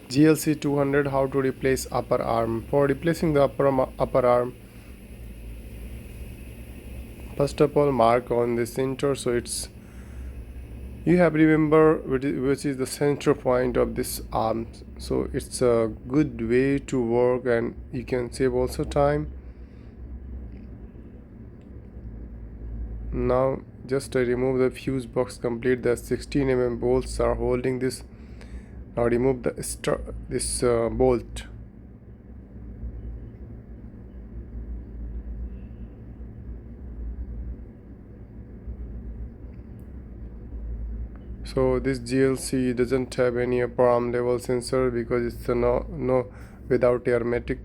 GLC 200, how to replace upper arm. For replacing the upper arm, first of all mark on the center, so it's you have remember which is the center point of this arm, so it's a good way to work and you can save also time. Now just remove the fuse box complete. The 16 mm bolts are holding this. Now remove this bolt. So this GLC doesn't have any upper arm level sensor because it's a no without hermetic.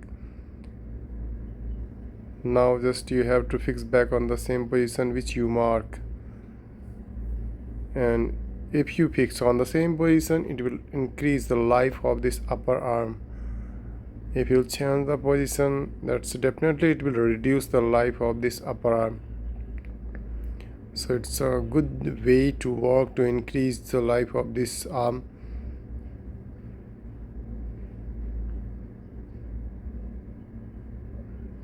Now just you have to fix back on the same position which you mark, and if you fix on the same position it will increase the life of this upper arm. If you change the position, that's definitely it will reduce the life of this upper arm. So it's a good way to work to increase the life of this arm.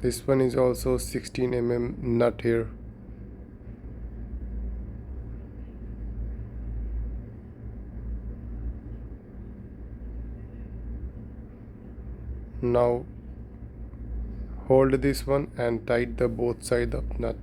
This one is also 16 mm nut here. Now hold this one and tight the both sides of nut.